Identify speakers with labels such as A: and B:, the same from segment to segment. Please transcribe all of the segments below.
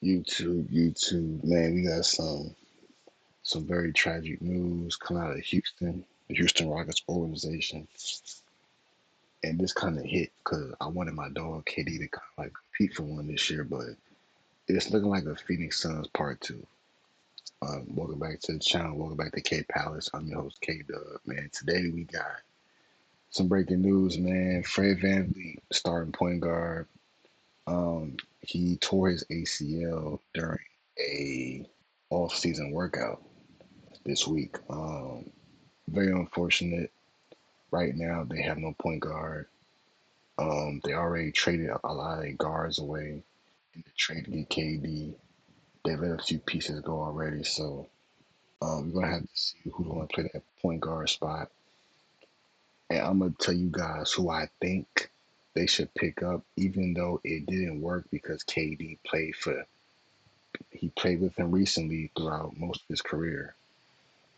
A: YouTube, man, we got some very tragic news coming out of Houston, the Houston Rockets organization, and this kind of hit because I wanted my dog KD to kind of like compete for one this year, but it's looking like a Phoenix Suns part two. Welcome back to the channel. Welcome back to K Palace. I'm your host K Dub. Man, today we got some breaking news. Man, Fred VanVleet, starting point guard. He tore his ACL during a off-season workout this week. Very unfortunate. Right now, they have no point guard. They already traded a lot of their guards away in the trade to get KD. They let a few pieces go already, so we're gonna have to see who's gonna play that point guard spot. And I'm gonna tell you guys who I think they should pick up, even though it didn't work because KD played with him recently throughout most of his career.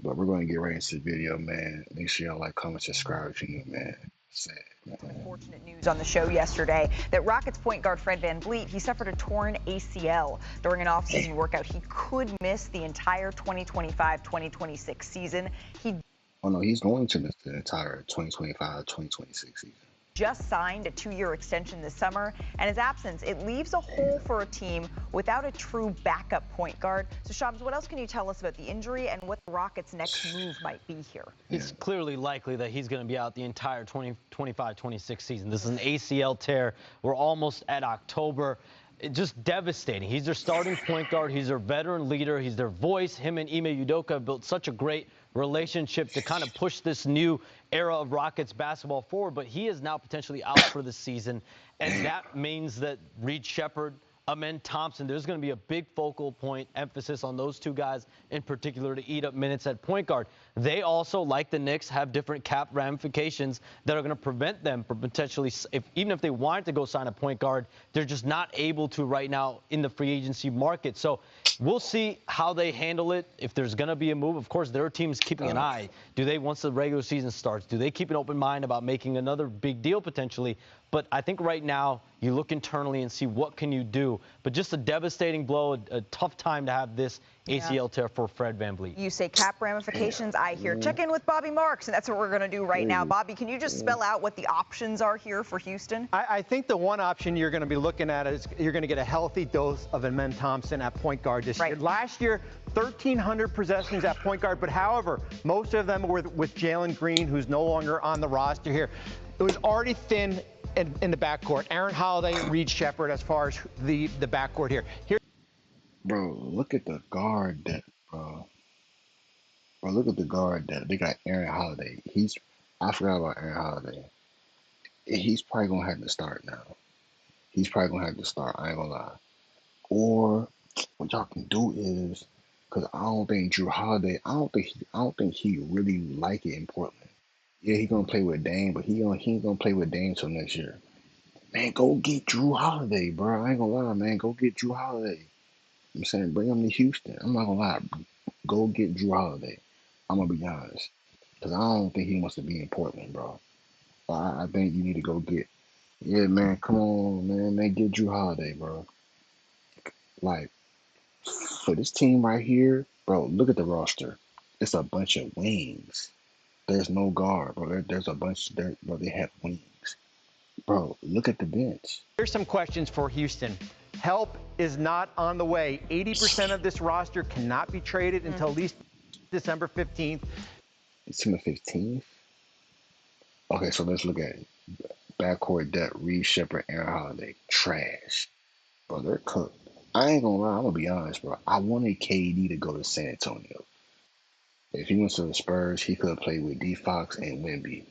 A: But we're going to get right into the video, man. Make sure y'all like, comment, subscribe if you're new, man. Sad, man.
B: Unfortunate news on the show yesterday that Rockets point guard Fred VanVleet, he suffered a torn ACL during an offseason workout. He could miss the entire 2025-2026 season.
A: Oh, no, he's going to miss the entire 2025-2026 season.
B: Just signed a 2-year extension this summer, and his absence, it leaves a hole for a team without a true backup point guard. So, Shams, what else can you tell us about the injury and what the Rockets' next move might be here?
C: It's clearly likely that he's going to be out the entire 2025-26 season. This is an ACL tear. We're almost at October. Just devastating. He's their starting point guard. He's their veteran leader. He's their voice. Him and Ime Udoka have built such a great relationship to kind of push this new era of Rockets basketball forward, but he is now potentially out for the season, and that means that Reed Shepherd, Amen Thompson, there's going to be a big focal point emphasis on those two guys in particular to eat up minutes at point guard. They also, like the Knicks, have different cap ramifications that are going to prevent them from potentially, even if they wanted to go sign a point guard, they're just not able to right now in the free agency market. So we'll see how they handle it. If there's going to be a move, of course, their team's keeping an eye. Do they, once the regular season starts, do they keep an open mind about making another big deal potentially? But I think right now you look internally and see what can you do. But just a devastating blow, a tough time to have this ACL tear for Fred VanVleet.
B: You say cap ramifications, I hear. Check in with Bobby Marks, and that's what we're going to do right now. Bobby, can you just spell out what the options are here for Houston?
D: I think the one option you're going to be looking at is you're going to get a healthy dose of Amen Thompson at point guard this year. Last year, 1,300 possessions at point guard, but however, most of them were with Jalen Green, who's no longer on the roster here. It was already thin in the backcourt. Aaron Holiday, Reed Shepherd as far as the backcourt here.
A: Bro, look at the guard depth, bro. Bro, look at the guard depth. They got Aaron Holiday. I forgot about Aaron Holiday. He's probably going to have to start now. He's probably going to have to start, I ain't going to lie. Or what y'all can do is, because I don't think Drew Holiday, I don't think he really like it in Portland. Yeah, he gonna play with Dame, but he ain't gonna play with Dame till next year. Man, go get Drew Holiday, bro. I ain't gonna lie, man. Go get Drew Holiday. I'm saying bring him to Houston. I'm not gonna lie. Go get Drew Holiday. I'm gonna be honest. Because I don't think he wants to be in Portland, bro. I think you need to go get. Yeah, man, come on, man, get Drew Holiday, bro. Like, for this team right here, bro, look at the roster. It's a bunch of wings. There's no guard, bro. There's a bunch there, bro. They have wings. Bro, look at the bench.
D: Here's some questions for Houston. Help is not on the way. 80% of this roster cannot be traded until at least December 15th.
A: December 15th? Okay, so let's look at it. Backcourt depth, Reed Shepherd, Aaron Holiday. Trash. Bro, they're cooked. I ain't gonna lie, I'm gonna be honest, bro. I wanted KD to go to San Antonio. If he went to the Spurs, he could have played with D Fox and Wemby.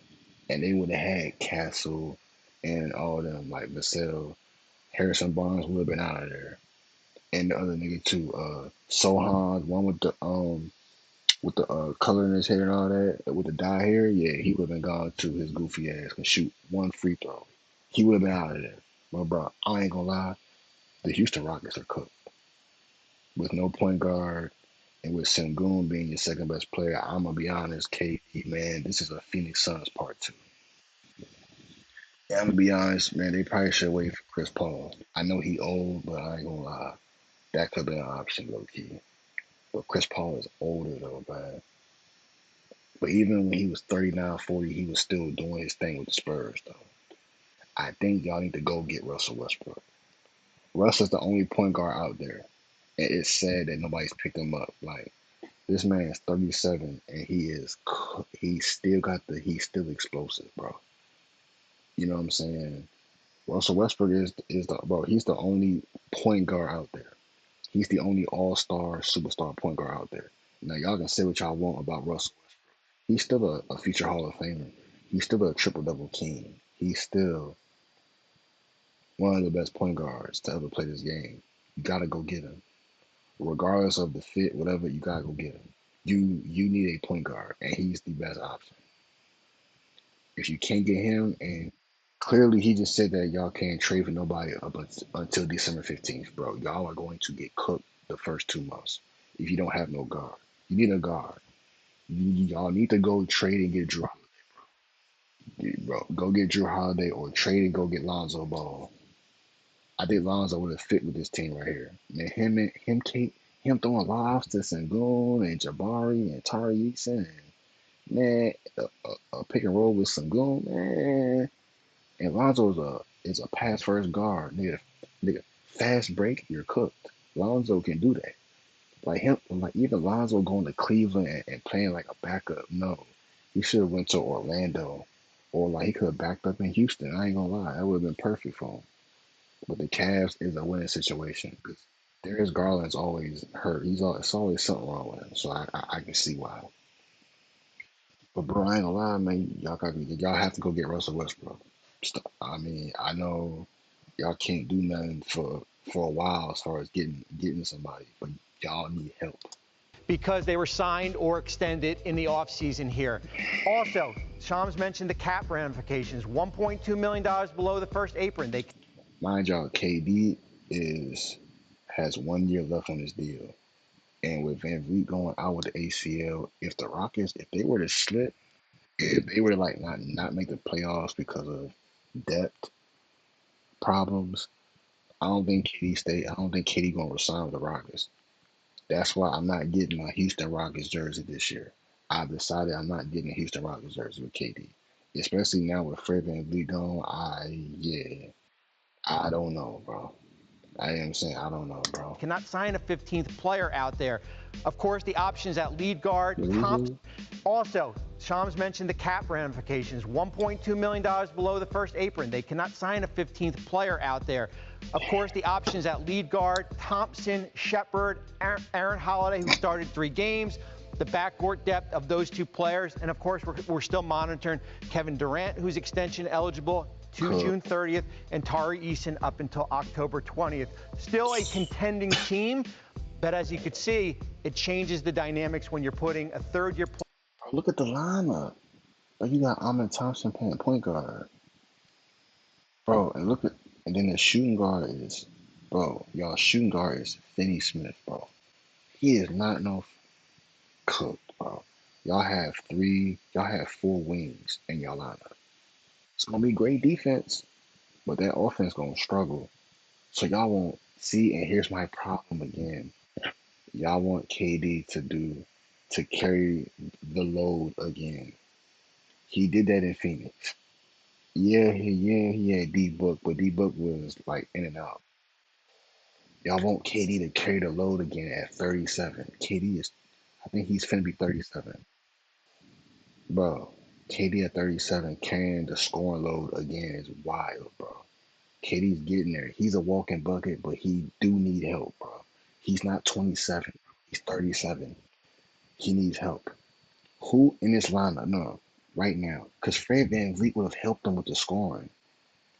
A: And they would have had Castle and all them, like Vassell. Harrison Barnes would have been out of there. And the other nigga too, Sohan, one with the color in his hair and all that, with the dye hair, yeah, he would have been gone too. His goofy ass can shoot one free throw. He would have been out of there. But bro, I ain't gonna lie, the Houston Rockets are cooked. With no point guard, and with Sengun being your second best player, I'm gonna be honest, KD, man, this is a Phoenix Suns part two. Yeah, I'm gonna be honest, man, they probably should wait for Chris Paul. I know he old, but I ain't gonna lie. That could be an option, low key. But Chris Paul is older though, man. But even when he was 39, 40, he was still doing his thing with the Spurs though. I think y'all need to go get Russell Westbrook. Russ is the only point guard out there. And it's sad that nobody's picked him up. Like this man is 37 and he's still explosive, bro. You know what I'm saying? Russell Westbrook is the bro, he's the only point guard out there. He's the only all-star superstar point guard out there. Now y'all can say what y'all want about Russell. He's still a future Hall of Famer. He's still a triple double king. He's still one of the best point guards to ever play this game. You gotta go get him. Regardless of the fit, whatever, you gotta go get him. You need a point guard, and he's the best option. If you can't get him, and clearly he just said that y'all can't trade for nobody until December 15th, bro. Y'all are going to get cooked the first 2 months if you don't have no guard. You need a guard. Y'all need to go trade and get Drew Holiday, bro. Go get Drew Holiday or trade and go get Lonzo Ball. I think Lonzo would have fit with this team right here. Man, him throwing lobs to Sengun and Jabari and Tari Eason, and man, a pick and roll with Sengun, man. And Lonzo is a pass first guard, nigga. Fast break, you're cooked. Lonzo can do that. Like him, like even Lonzo going to Cleveland and playing like a backup. No, he should have went to Orlando, or like he could have backed up in Houston. I ain't gonna lie, that would have been perfect for him. But the Cavs is a winning situation because Darius Garland's always hurt. It's always something wrong with him. So I can see why. But bro, I ain't gonna lie, man. Y'all have to go get Russell Westbrook. I mean, I know y'all can't do nothing for a while as far as getting somebody, but y'all need help.
D: Because they were signed or extended in the offseason here. Also, Shams mentioned the cap ramifications, $1.2 million below the first apron.
A: Mind y'all, KD has 1 year left on his deal. And with Vanvleet going out with the ACL, if the Rockets, if they were to slip, if they were to like not make the playoffs because of depth problems, I don't think KD gonna resign with the Rockets. That's why I'm not getting my Houston Rockets jersey this year. I've decided I'm not getting a Houston Rockets jersey with KD. Especially now with Fred VanVleet gone, I don't know, bro. I am saying I don't know, bro.
D: Cannot sign a 15th player out there. Of course, the options at lead guard, Thompson. Also, Shams mentioned the cap ramifications, $1.2 million below the first apron. They cannot sign a 15th player out there. Of course, the options at lead guard, Thompson, Shepard, Aaron Holiday, who started 3 games, the backcourt depth of those 2 players. And of course, we're still monitoring Kevin Durant, who's extension eligible to June 30th, and Tari Eason up until October 20th. Still a contending team, but as you could see, it changes the dynamics when you're putting a third-year player.
A: Look at the lineup. Like you got Amin Thompson playing point guard, bro, and then the shooting guard is, bro, y'all shooting guard is Finney Smith, bro. He is not no cooked, bro. Y'all have 4 wings in y'all lineup. It's gonna be great defense, but that offense gonna struggle. So y'all won't see, and here's my problem again. Y'all want KD to carry the load again. He did that in Phoenix. He had D Book, but D Book was like in and out. Y'all want KD to carry the load again at 37. I think he's finna be 37. Bro, KD at 37 carrying the scoring load again is wild, bro. KD's getting there. He's a walking bucket, but he do need help, bro. He's not 27. He's 37. He needs help. Who in this lineup? No, right now. Because Fred VanVleet would have helped him with the scoring.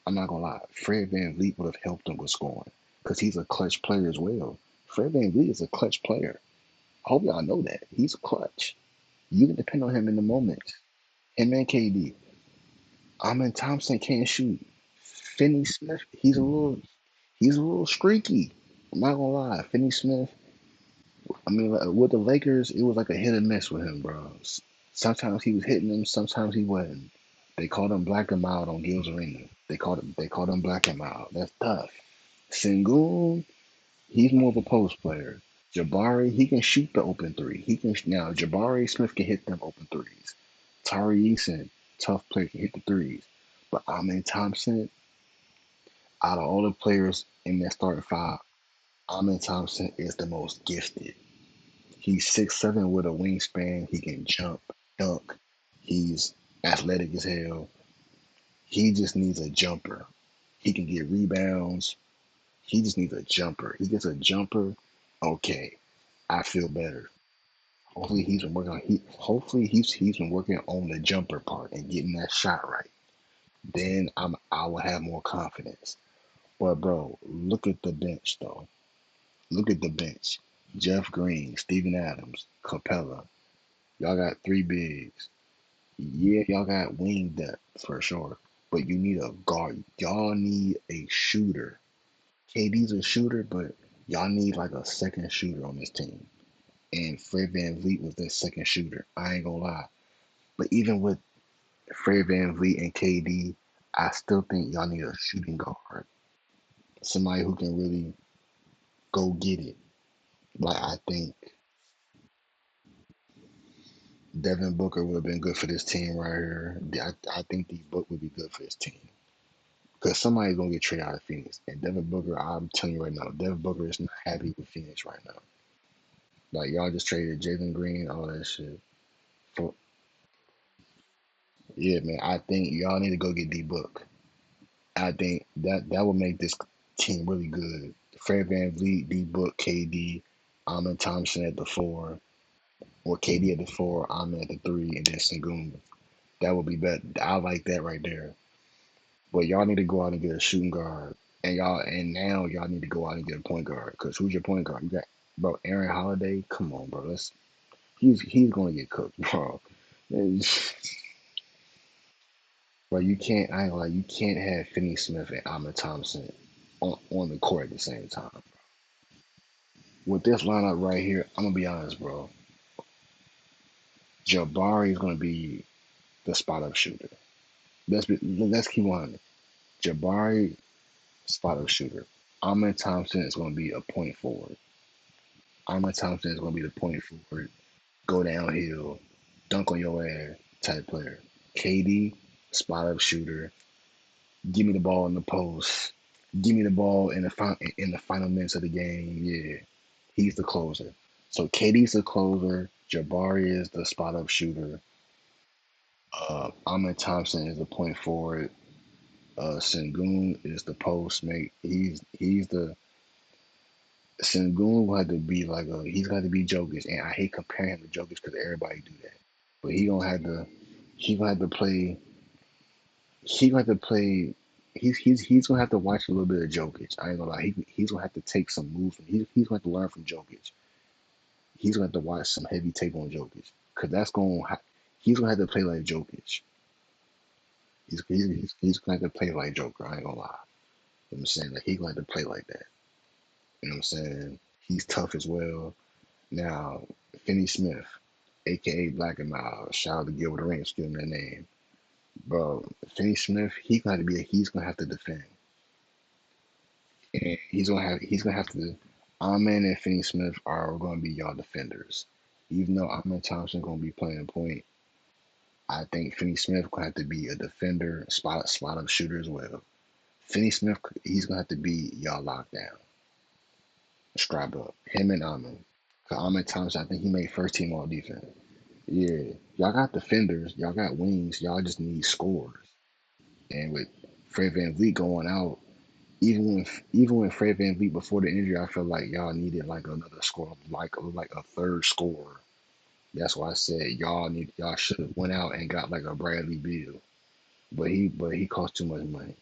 A: I'm not going to lie. Fred VanVleet would have helped him with scoring. Because he's a clutch player as well. Fred VanVleet is a clutch player. I hope y'all know that. He's clutch. You can depend on him in the moment. Him and KD. Amin Thompson can't shoot. Finney Smith, he's a little streaky. I'm not gonna lie. Finney Smith, I mean, like, with the Lakers, it was like a hit and miss with him, bro. Sometimes he was hitting them, sometimes he wasn't. They called him black and mild on Gil's Arena. They called him black and mild. That's tough. Sengun, He's more of a post player. Jabari, he can shoot the open three. He can now. Jabari Smith can hit them open threes. Tari Eason, tough player, can hit the threes. But Amen Thompson, out of all the players in that starting five, Amen Thompson is the most gifted. He's 6'7" with a wingspan. He can jump, dunk. He's athletic as hell. He just needs a jumper. He can get rebounds. He just needs a jumper. He gets a jumper. Okay, I feel better. Hopefully he's been working on hopefully he's been working on the jumper part and getting that shot right. Then I will have more confidence. But bro, look at the bench though. Look at the bench. Jeff Green, Steven Adams, Capella. Y'all got three bigs. Yeah, y'all got wing depth for sure. But you need a guard. Y'all need a shooter. KD's a shooter, but y'all need like a second shooter on this team. And Fred VanVleet was that second shooter. I ain't gonna lie. But even with Fred VanVleet and KD, I still think y'all need a shooting guard. Somebody who can really go get it. Like I think Devin Booker would have been good for this team right here. I think D Book would be good for this team. Because somebody's gonna get traded out of Phoenix. And Devin Booker, I'm telling you right now, Devin Booker is not happy with Phoenix right now. Like y'all just traded Jalen Green, all that shit. For, yeah, man. I think y'all need to go get D Book. I think that will make this team really good. Fred VanVleet, D Book, KD, Amen Thompson at the four, or KD at the four, Amen at the three, and then Sengun. That would be better. I like that right there. But y'all need to go out and get a shooting guard, and now y'all need to go out and get a point guard. Cause who's your point guard? You got bro Aaron Holiday. Come on, bro. He's gonna get cooked, bro. But you can't. I ain't gonna lie. You can't have Finney Smith and Amen Thompson on the court at the same time. With this lineup right here, I'm gonna be honest, bro. Jabari is gonna be the spot up shooter. Let's keep on it. Jabari, spot up shooter. Amen Thompson is gonna be a point forward. Amen Thompson is gonna be the point forward. Go downhill, dunk on your ass type player. KD, spot up shooter. Give me the ball in the post. Give me the ball in the final minutes of the game. Yeah, he's the closer. So KD's the closer. Jabari is the spot up shooter. Ahmed Thompson is the point forward. Sengun is the post mate. He's the Sengun will have to be like he's got to be Jokic, and I hate comparing him to Jokic because everybody do that. But he gonna have to play he gonna have to play. He's gonna have to watch a little bit of Jokic. I ain't gonna lie. He's gonna have to take some moves. He's gonna have to learn from Jokic. He's gonna have to watch some heavy tape on Jokic because he's gonna have to play like Jokic. He's gonna have to play like Joker. I ain't gonna lie. You know what I'm saying? Like he's gonna have to play like that. You know what I'm saying? He's tough as well. Now, Finney Smith, aka Black and Mild, shout out to Gilbert Arenas, give him that name. Bro, Finney Smith, he's gonna have to defend. And he's gonna have to. Amen and Finney Smith are gonna be y'all defenders. Even though Amen Thompson gonna be playing point, I think Finney Smith gonna have to be a defender, spot up shooter as well. Finney Smith, he's gonna have to be y'all lockdown, strap up. Him and Amen. Cause Amen Thompson, I think he made first team all defense. Yeah, y'all got defenders, y'all got wings, y'all just need scores. And with Fred VanVleet going out, even when Fred VanVleet before the injury, I felt like y'all needed like another score, like a third scorer. That's why I said y'all should have went out and got like a Bradley Beal, but he cost too much money.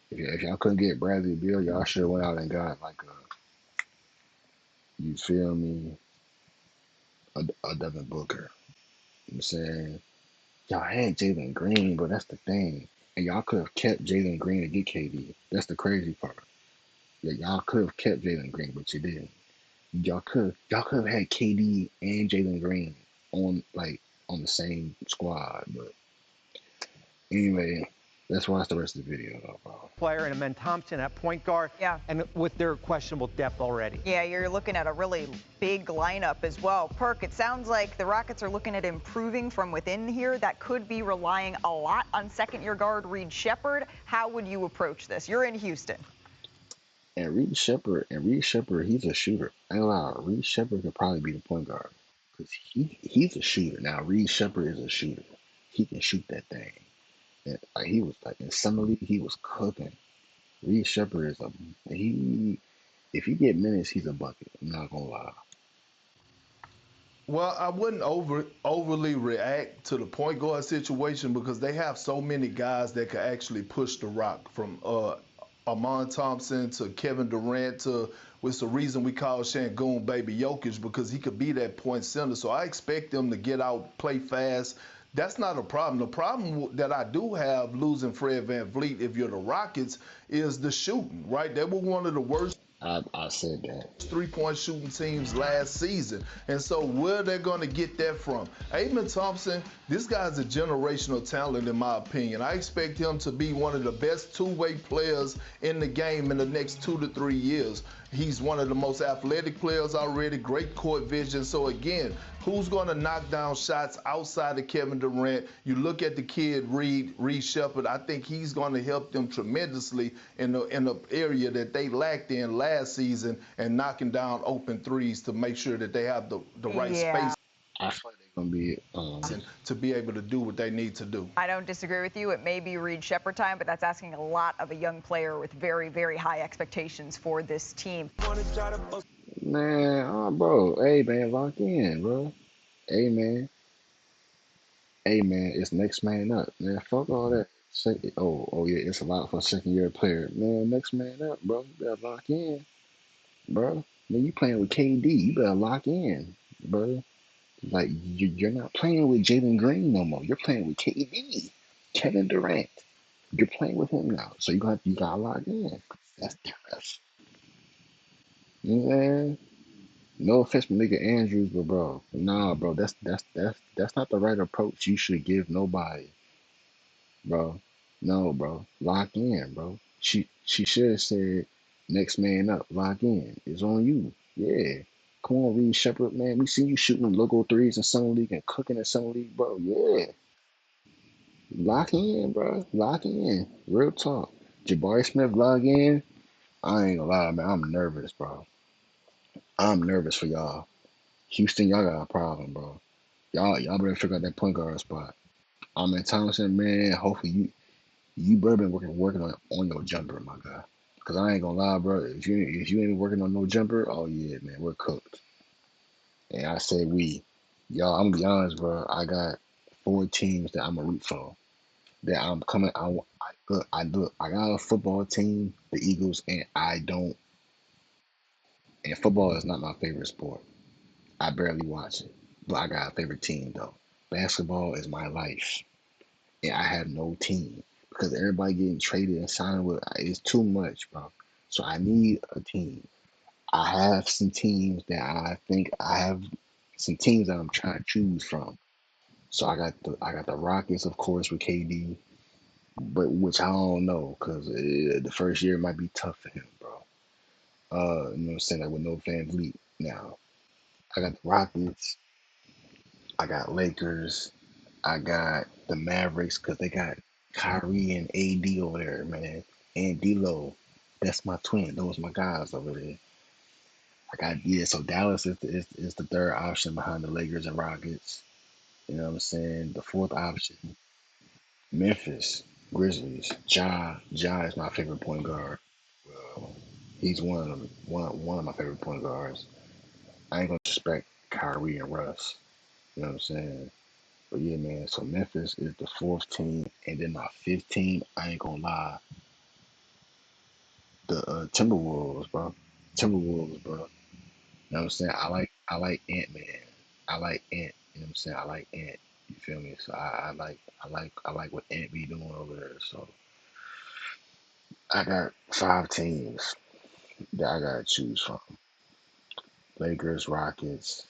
A: If y'all couldn't get Bradley Beal, y'all should have went out and got like you feel me, a Devin Booker. You know what I'm saying y'all had Jalen Green, but that's the thing, and y'all could have kept Jalen Green to get KD. That's the crazy part. Yeah, y'all could have kept Jalen Green, but you didn't. Y'all could have had KD and Jalen Green on the same squad. But anyway, Let's watch the rest of the video, though, bro.
D: Player and Amen Thompson at point guard.
B: Yeah.
D: And with their questionable depth already.
B: Yeah, you're looking at a really big lineup as well. Perk, it sounds like the Rockets are looking at improving from within here. That could be relying a lot on second-year guard Reed Sheppard. How would you approach this? You're in Houston.
A: And Reed Sheppard, he's a shooter. I ain't gonna lie, Reed Sheppard could probably be the point guard because he's a shooter. Now Reed Sheppard is a shooter. He can shoot that thing. And like he was like in summer league, he was cooking. Reed Sheppard is he. If he get minutes, he's a bucket. I'm not gonna lie.
E: Well, I wouldn't overly react to the point guard situation because they have so many guys that can actually push the rock from Amon Thompson to Kevin Durant to what's the reason we call Şengün Baby Jokic because he could be that point center. So I expect them to get out, play fast. That's not a problem. The problem that I do have losing Fred VanVleet if you're the Rockets is the shooting, right? They were one of the worst
A: I said that.
E: 3-point shooting teams last season. And so where they're going to get that from? Amen Thompson, this guy's a generational talent in my opinion. I expect him to be one of the best two-way players in the game in the next 2 to 3 years. He's one of the most athletic players already, great court vision. So again, who's going to knock down shots outside of Kevin Durant? You look at the kid Reed Sheppard. I think he's going to help them tremendously in the area that they lacked in last season and knocking down open threes to make sure that they have the right space.
A: I feel like they're gonna be
E: to be able to do what they need to do.
B: I don't disagree with you. It may be Reed Sheppard time, but that's asking a lot of a young player with very, very high expectations for this team.
A: man, bro. Hey man, lock in, bro. Hey man, it's next man up, man. Fuck all that. Oh yeah, it's a lot for a second year player, man. Next man up, bro. You better lock in, bro. Man, you playing with KD, you better lock in, bro. Like you're not playing with Jalen Green no more. You're playing with KD, Kevin Durant. You're playing with him now, so you gotta lock in. That's tough. You know what I'm saying? No offense for nigga Andrews, but bro, nah, bro, that's not the right approach you should give nobody, bro. No, bro, lock in, bro. She should have said next man up, lock in. It's on you. Yeah. Come on, Reed Sheppard, man. We see you shooting them logo threes in summer league and cooking in summer league, bro. Yeah. Lock in, bro. Lock in. Real talk. Jabari Smith log in. I ain't gonna lie, man. I'm nervous, bro. I'm nervous for y'all. Houston, y'all got a problem, bro. Y'all better figure out that point guard spot. I'm Thompson, man. Hopefully you better been working on your jumper, my guy. Cause I ain't gonna lie, bro. If you ain't working on no jumper, oh yeah, man, we're cooked. And I say we, y'all. I'm gonna be honest, bro. I got 4 teams that I'm a root for. That I'm coming. I got a football team, the Eagles, and I don't. And football is not my favorite sport. I barely watch it, but I got a favorite team though. Basketball is my life, and I have no team because everybody getting traded and signed with it's too much, bro. So I need a team. I have some teams that I think I have some teams that I'm trying to choose from. So I got the Rockets, of course, with KD, but which I don't know because the first year might be tough for him, bro. You know what I'm saying? Like with no VanVleet now. I got the Rockets. I got Lakers. I got the Mavericks because they got Kyrie and AD over there, man. And D'Lo. That's my twin. Those my guys over there. I got so Dallas is the third option behind the Lakers and Rockets. You know what I'm saying? The fourth option, Memphis Grizzlies. Ja is my favorite point guard. He's one of them, one of my favorite point guards. I ain't gonna disrespect Kyrie and Russ. You know what I'm saying? But yeah, man. So Memphis is the fourth team, and then my fifth team. I ain't gonna lie, the Timberwolves, bro. Timberwolves, bro. You know what I'm saying? I like Ant Man. I like Ant. You know what I'm saying? I like Ant. You feel me? So I like what Ant be doing over there. So I got 5 teams that I gotta choose from: Lakers, Rockets,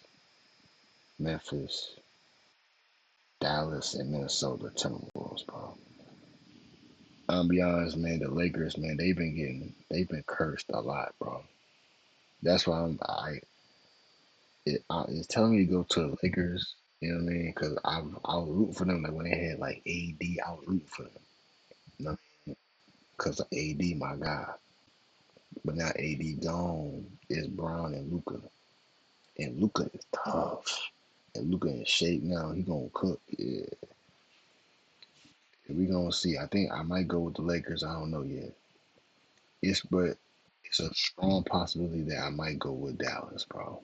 A: Memphis, Dallas, and Minnesota Timberwolves, bro. I'll be honest, man. The Lakers, man, they've been cursed a lot, bro. That's why it's telling me to go to the Lakers. You know what I mean? Because I was rooting for them. Like when they had like AD, I was rooting for them. You know, because AD, my guy. But now AD gone. It's Brown and Luca, and Luca is tough. And Luca in shape now. He gonna cook. Yeah, we gonna see. I think I might go with the Lakers. I don't know yet. But it's a strong possibility that I might go with Dallas, bro.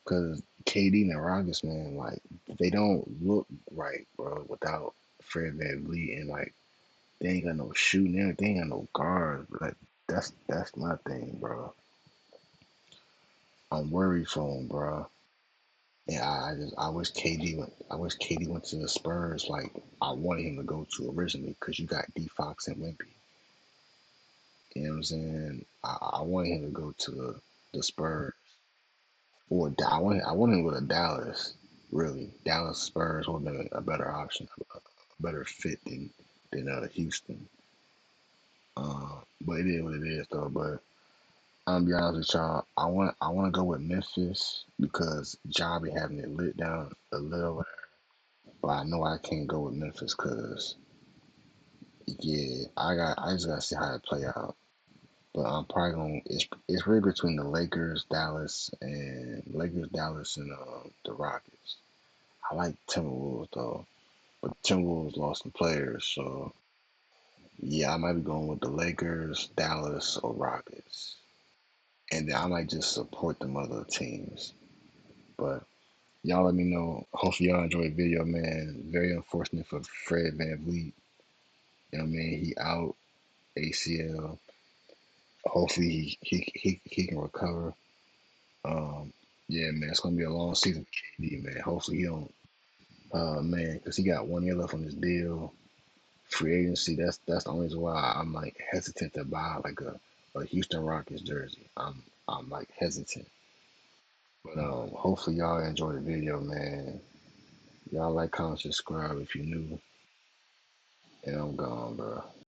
A: Because KD and the Rockets, man, like they don't look right, bro, without Fred VanVleet and like they ain't got no shooting, they ain't got no guards. Like that's my thing, bro. I'm worried for him, bro. And I wish KD went to the Spurs like I wanted him to go to originally because you got D Fox and Wimpy. You know what I'm saying? I wanted him to go to the Spurs or I wanted him to go to Dallas. Really, Dallas Spurs would have been a better option, a better fit than Houston. But it is what it is, though. But I'm gonna be honest with y'all. I want to go with Memphis because Ja be having it lit down a little. But I know I can't go with Memphis because yeah, I just gotta see how it play out. But I'm probably gonna it's really between the Lakers, Dallas, and the Rockets. I like Timberwolves though, but Timberwolves lost some players, so yeah, I might be going with the Lakers, Dallas, or Rockets, and then I might just support them other teams. But y'all let me know. Hopefully y'all enjoyed the video, man. Very unfortunate for Fred VanVleet. You know what I mean? He out ACL. Hopefully he can recover. Yeah, man, it's gonna be a long season for KD, man. Hopefully he don't, man, because he got 1 year left on his deal. Free agency. That's the only reason why I'm like hesitant to buy like a Houston Rockets jersey. I'm like hesitant. But hopefully y'all enjoy the video, man. Y'all like, comment, subscribe if you're new. And I'm gone, bro.